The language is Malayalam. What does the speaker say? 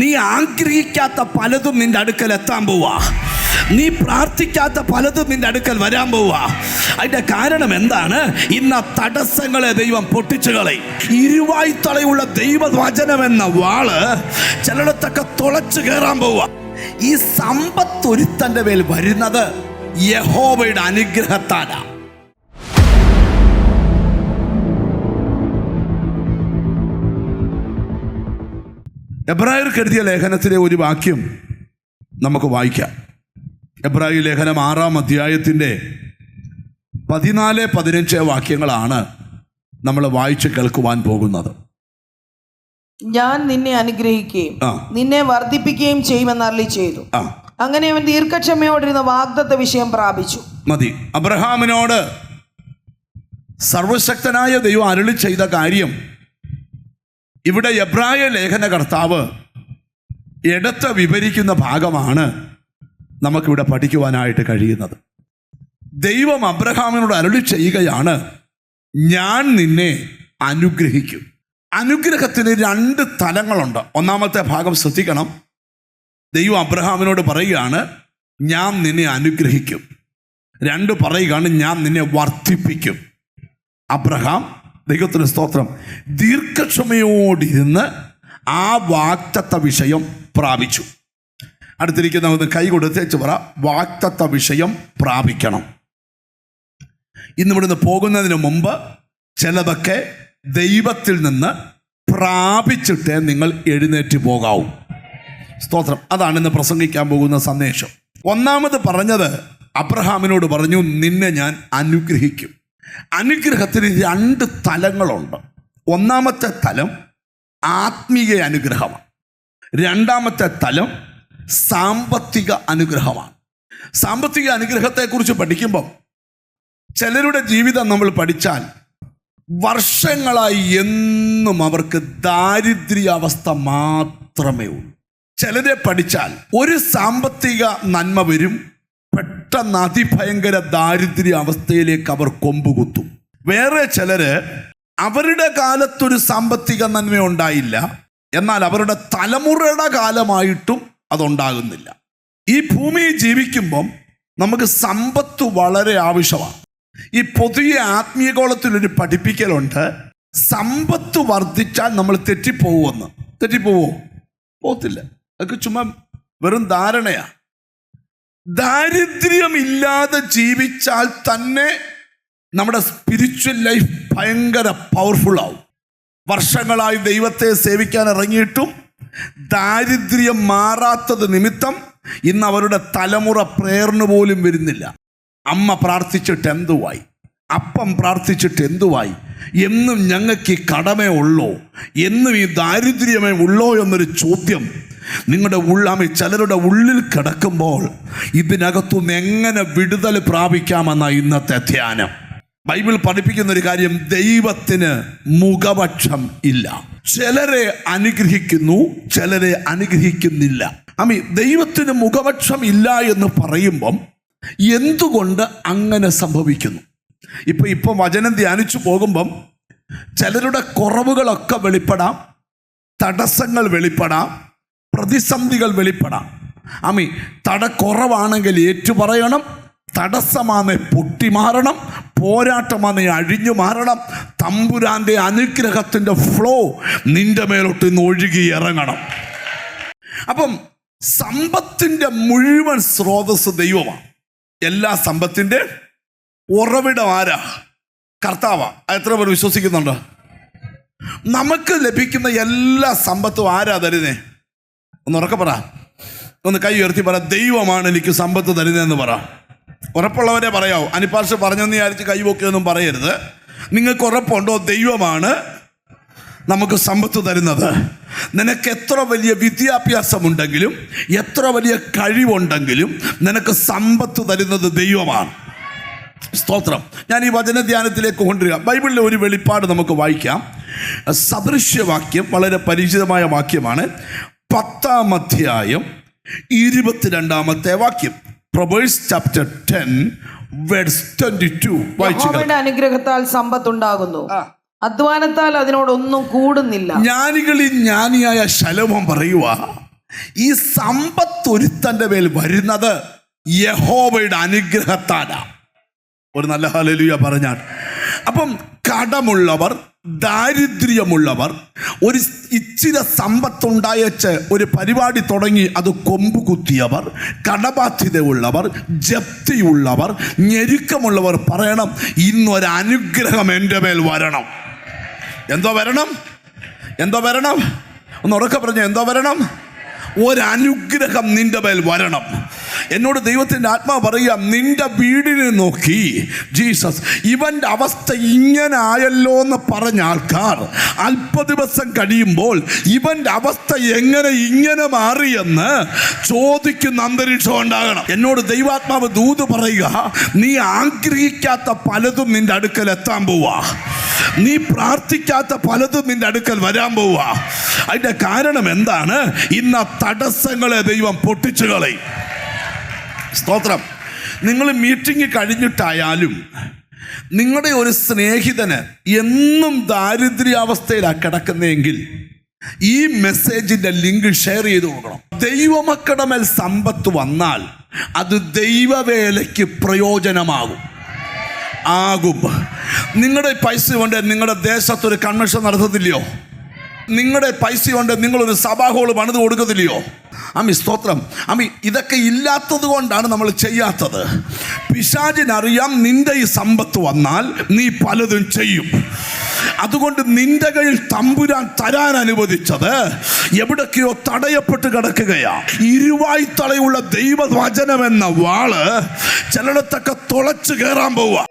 നീ ആഗ്രഹിക്കാത്ത പലതും നിന്റെ അടുക്കൽ എത്താൻ പോവാ. നീ പ്രാർത്ഥിക്കാത്ത പലതും നിന്റെ അടുക്കൽ വരാൻ പോവാ. അതിന്റെ കാരണം എന്താണ്? ഇന്ന തടസ്സങ്ങളെ ദൈവം പൊട്ടിച്ചു കളയും. ഇരുവായ്ത്തളയുള്ള ദൈവവചനം എന്ന വാള് ചിലടത്തൊക്കെ തുളച്ചു കയറാൻ പോവാ. ഈ സമ്പത്ത് ഒരുത്തന്റെ മേൽ വരുന്നത് യഹോവയുടെ അനുഗ്രഹത്താലാ. എബ്രായർക്ക് എഴുതിയ ലേഖനത്തിലെ ഒരു വാക്യം നമുക്ക് വായിക്കാം. എബ്രായ ലേഖനം 6-ാം അധ്യായത്തിൻ്റെ 14-15 വാക്യങ്ങളാണ് നമ്മൾ വായിച്ച് കേൾക്കുവാൻ പോകുന്നത്. ഞാൻ നിന്നെ അനുഗ്രഹിക്കുകയും നിന്നെ വർദ്ധിപ്പിക്കുകയും ചെയ്യുമെന്ന് അരുളി ചെയ്തു. അങ്ങനെ അവൻ ദീർഘക്ഷമയോടിരുന്ന വാഗ്ദത്ത വിഷയം പ്രാപിച്ചു. മതി. അബ്രഹാമിനോട് സർവശക്തനായ ദൈവം അരുളി ചെയ്ത കാര്യം ഇവിടെ എബ്രായ ലേഖന കർത്താവ് എടുത്ത് വിവരിക്കുന്ന ഭാഗമാണ് നമുക്കിവിടെ പഠിക്കുവാനായിട്ട് കഴിയുന്നത്. ദൈവം അബ്രഹാമിനോട് അരുളി ചെയ്യുകയാണ്, ഞാൻ നിന്നെ അനുഗ്രഹിക്കും. അനുഗ്രഹത്തിന് 2 തലങ്ങളുണ്ട്. ഒന്നാമത്തെ ഭാഗം ശ്രദ്ധിക്കണം. ദൈവം അബ്രഹാമിനോട് പറയുകയാണ്, ഞാൻ നിന്നെ അനുഗ്രഹിക്കും. 2 പറയുകയാണ്, ഞാൻ നിന്നെ വർദ്ധിപ്പിക്കും. അബ്രഹാം, ദൈവത്തിന് സ്തോത്രം, ദീർഘക്ഷമയോടിരുന്ന് ആ വാഗ്ദത്ത വിഷയം പ്രാപിച്ചു. അടുത്തിരിക്കുന്നവന്ന് കൈ കൊടുത്തേച്ച് പറ, വാഗ്ദത്ത വിഷയം പ്രാപിക്കണം. ഇന്നിവിടുന്ന് പോകുന്നതിന് മുമ്പ് ചിലതൊക്കെ ദൈവത്തിൽ നിന്ന് പ്രാപിച്ചിട്ടേ നിങ്ങൾ എഴുന്നേറ്റ് പോകാവൂ. സ്തോത്രം. അതാണ് ഇന്ന് പ്രസംഗിക്കാൻ പോകുന്ന സന്ദേശം. ഒന്നാമത് പറഞ്ഞത്, അബ്രഹാമിനോട് പറഞ്ഞു, നിന്നെ ഞാൻ അനുഗ്രഹിക്കും. അനുഗ്രഹത്തിന് 2 തലങ്ങളുണ്ട്. ഒന്നാമത്തെ തലം ആത്മീയ അനുഗ്രഹമാണ്. രണ്ടാമത്തെ തലം സാമ്പത്തിക അനുഗ്രഹമാണ്. സാമ്പത്തിക അനുഗ്രഹത്തെക്കുറിച്ച് പഠിക്കുമ്പം ചിലരുടെ ജീവിതം നമ്മൾ പഠിച്ചാൽ വർഷങ്ങളായി എന്നും അവർക്ക് ദാരിദ്ര്യാവസ്ഥ മാത്രമേ ഉള്ളൂ. ചിലരെ പഠിച്ചാൽ ഒരു സാമ്പത്തിക നന്മ വരും, പെട്ടെന്ന് അതിഭയങ്കര ദാരിദ്ര്യ അവസ്ഥയിലേക്ക് അവർ കൊമ്പുകുത്തും. വേറെ ചിലര് അവരുടെ കാലത്തൊരു സാമ്പത്തിക നന്മ ഉണ്ടായില്ല, എന്നാൽ അവരുടെ തലമുറയുടെ കാലമായിട്ടും അതുണ്ടാകുന്നില്ല. ഈ ഭൂമിയിൽ ജീവിക്കുമ്പം നമുക്ക് സമ്പത്ത് വളരെ ആവശ്യമാണ്. ഈ പൊതുവെ ആത്മീയഗോളത്തിലൊരു പഠിപ്പിക്കലുണ്ട്, സമ്പത്ത് വർദ്ധിച്ചാൽ നമ്മൾ തെറ്റിപ്പോവുമെന്ന്. തെറ്റിപ്പോവോ? പോകത്തില്ല. അതൊക്കെ ചുമ്മാ വെറും ധാരണയാ. ദാരിദ്ര്യമില്ലാതെ ജീവിച്ചാൽ തന്നെ നമ്മുടെ സ്പിരിച്വൽ ലൈഫ് ഭയങ്കര പവർഫുൾ ആവും. വർഷങ്ങളായി ദൈവത്തെ സേവിക്കാൻ ഇറങ്ങിയിട്ടും ദാരിദ്ര്യം മാറാത്തത് നിമിത്തം ഇന്ന് അവരുടെ തലമുറ പ്രേരണ പോലും വരുന്നില്ല. അമ്മ പ്രാർത്ഥിച്ചിട്ട് എന്തുവായി? അപ്പം പ്രാർത്ഥിച്ചിട്ട് എന്തുവായി? എന്നും ഞങ്ങൾക്ക് ഈ കടമേ ഉള്ളോ? എന്നും ഈ ദാരിദ്ര്യമേ ഉള്ളോ എന്നൊരു ചോദ്യം നിങ്ങളുടെ ചിലരുടെ ഉള്ളിൽ കിടക്കുമ്പോൾ ഇതിനകത്തുനിന്ന് എങ്ങനെ വിടുതൽ പ്രാപിക്കാമെന്ന ഇന്നത്തെ ധ്യാനം. ബൈബിൾ പഠിപ്പിക്കുന്ന ഒരു കാര്യം, ദൈവത്തിന് മുഖപക്ഷം ഇല്ല. ചിലരെ അനുഗ്രഹിക്കുന്നു, ചിലരെ അനുഗ്രഹിക്കുന്നില്ല. ദൈവത്തിന് മുഖപക്ഷം ഇല്ല എന്ന് പറയുമ്പം എന്തുകൊണ്ട് അങ്ങനെ സംഭവിക്കുന്നു? ഇപ്പം വചനം ധ്യാനിച്ചു പോകുമ്പം ചിലരുടെ കുറവുകളൊക്കെ വെളിപ്പെടാം, തടസ്സങ്ങൾ വെളിപ്പെടാം, പ്രതിസന്ധികൾ വെളിപ്പെടാം. കുറവാണെങ്കിൽ ഏറ്റുപറയണം, തടസ്സമാണെ പൊട്ടിമാറണം, പോരാട്ടമാണെ അഴിഞ്ഞു മാറണം. തമ്പുരാന്റെ അനുഗ്രഹത്തിൻ്റെ ഫ്ലോ നിന്റെ മേലോട്ട് ഇന്ന് ഒഴുകി ഇറങ്ങണം. അപ്പം സമ്പത്തിൻ്റെ മുഴുവൻ സ്രോതസ് ദൈവമാണ്. എല്ലാ സമ്പത്തിൻ്റെ ഉറവിടം ആരാ? കർത്താവാ. എത്ര പേർ വിശ്വസിക്കുന്നുണ്ട്? നമുക്ക് ലഭിക്കുന്ന എല്ലാ സമ്പത്തും ആരാ തരുന്നേ? ഒന്ന് ഉറക്കെ പറ, ഒന്ന് കൈ ഉയർത്തി പറ, ദൈവമാണ് എനിക്ക് സമ്പത്ത് തരുന്നതെന്ന് പറ. ഉറപ്പുള്ളവരെ പറയാവൂ. അനിപ്പാർഷ പറഞ്ഞെന്ന് വിചാരിച്ച് കൈവൊക്കെയൊന്നും പറയരുത്. നിങ്ങൾക്ക് ഉറപ്പുണ്ടോ ദൈവമാണ് നമുക്ക് സമ്പത്ത് തരുന്നത്? നിനക്ക് എത്ര വലിയ വിദ്യാഭ്യാസമുണ്ടെങ്കിലും എത്ര വലിയ കഴിവുണ്ടെങ്കിലും നിനക്ക് സമ്പത്ത് തരുന്നത് ദൈവമാണ്. സ്തോത്രം. ഞാൻ ഈ വചനധ്യാനത്തിലേക്ക് കൊണ്ടുവരിക. ബൈബിളിലെ ഒരു വെളിപ്പാട് നമുക്ക് വായിക്കാം. സദൃശ്യവാക്യം വളരെ പരിചിതമായ വാക്യമാണ്. 10-ാം അധ്യായം 22-ാമത്തെ വാക്യം. പ്രൊവേഴ്സ് ചാപ്റ്റർ 10 വേഴ്സ് 22 വായിച്ചു. അനുഗ്രഹത്താൽ സമ്പത്ത് ഉണ്ടാകുന്നു, അധ്വാനത്താൽ അതിനോടൊന്നും കൂടുന്നില്ല. ജ്ഞാനികളിൽ ജ്ഞാനിയായ ശലോമോൻ പറയുക, ഈ സമ്പത്ത് ഒരുത്തന്റെ മേൽ വരുന്നത് യഹോവയുടെ അനുഗ്രഹത്താലാ. ഒരു നല്ല ഹല്ലേലൂയ പറഞ്ഞാൽ. അപ്പം കടമുള്ളവർ, ദാരിദ്ര്യമുള്ളവർ, ഒരു ഇച്ചിരി സമ്പത്തുണ്ടായച്ച് ഒരു പരിപാടി തുടങ്ങി അത് കൊമ്പ് കുത്തിയവർ, കടബാധ്യതയുള്ളവർ, ജപ്തിയുള്ളവർ, ഞെരുക്കമുള്ളവർ പറയണം, ഇന്നൊരു അനുഗ്രഹം എൻ്റെ മേൽ വരണം. എന്തോ വരണം? എന്തോ വരണം? ഒന്ന് ഉറക്കെ പറഞ്ഞു, എന്തോ വരണം? ഒരനുഗ്രഹം നിന്റെ മേൽ വരണം. എന്നോട് ദൈവത്തിൻ്റെ ആത്മാവ് പറയുക, നിന്റെ വീടിനെ നോക്കി ജീസസ് ഇവൻ്റെ അവസ്ഥ ഇങ്ങനെ ആയല്ലോ എന്ന് പറഞ്ഞ ആൾക്കാർ അല്പ ദിവസം കഴിയുമ്പോൾ ഇവൻ്റെ അവസ്ഥ എങ്ങനെ ഇങ്ങനെ മാറിയെന്ന് ചോദിക്കുന്ന അന്തരീക്ഷം ഉണ്ടാകണം. എന്നോട് ദൈവാത്മാവ് ദൂത് പറയുക, നീ ആഗ്രഹിക്കാത്ത പലതും നിന്റെ അടുക്കൽ എത്താൻ പോവാ. നീ പ്രാർത്ഥിക്കാത്ത പലതും നിന്റെ അടുക്കൽ വരാൻ പോവാ. അതിൻ്റെ കാരണം എന്താണ്? ഇന്ന് തടസ്സങ്ങളെ ദൈവം പൊട്ടിച്ചു കളയും. സ്തോത്രം. നിങ്ങൾ മീറ്റിംഗ് കഴിഞ്ഞിട്ടായാലും നിങ്ങളുടെ ഒരു സ്നേഹിതന് എന്നും ദാരിദ്ര്യാവസ്ഥയിലാണ് കിടക്കുന്നതെങ്കിൽ ഈ മെസ്സേജിൻ്റെ ലിങ്ക് ഷെയർ ചെയ്ത് കൊടുക്കണം. ദൈവമക്കളുടെ മേൽ സമ്പത്ത് വന്നാൽ അത് ദൈവവേലയ്ക്ക് പ്രയോജനമാകും. നിങ്ങളുടെ പൈസ കൊണ്ട് നിങ്ങളുടെ ദേശത്തൊരു കൺവെൻഷൻ നടത്തത്തില്ലയോ? നിങ്ങളുടെ പൈസ കൊണ്ട് നിങ്ങളൊരു സഭാ ഹോൾ പണിത് കൊടുക്കത്തില്ലയോ? സ്തോത്രം. ഇതൊക്കെ ഇല്ലാത്തത് കൊണ്ടാണ് നമ്മൾ ചെയ്യാത്തത്. പിശാചിനറിയാം നിന്റെ ഈ സമ്പത്ത് വന്നാൽ നീ പലതും ചെയ്യും. അതുകൊണ്ട് നിന്റെ കയ്യിൽ തമ്പുരാൻ തരാൻ അനുവദിച്ചത് എവിടൊക്കെയോ തടയപ്പെട്ട് കിടക്കുകയാ. ഇരുവായ്ത്തലയുള്ള ദൈവവചനം എന്ന വാള് ചിലടത്തൊക്കെ തുളച്ചു കയറാൻ പോവുക.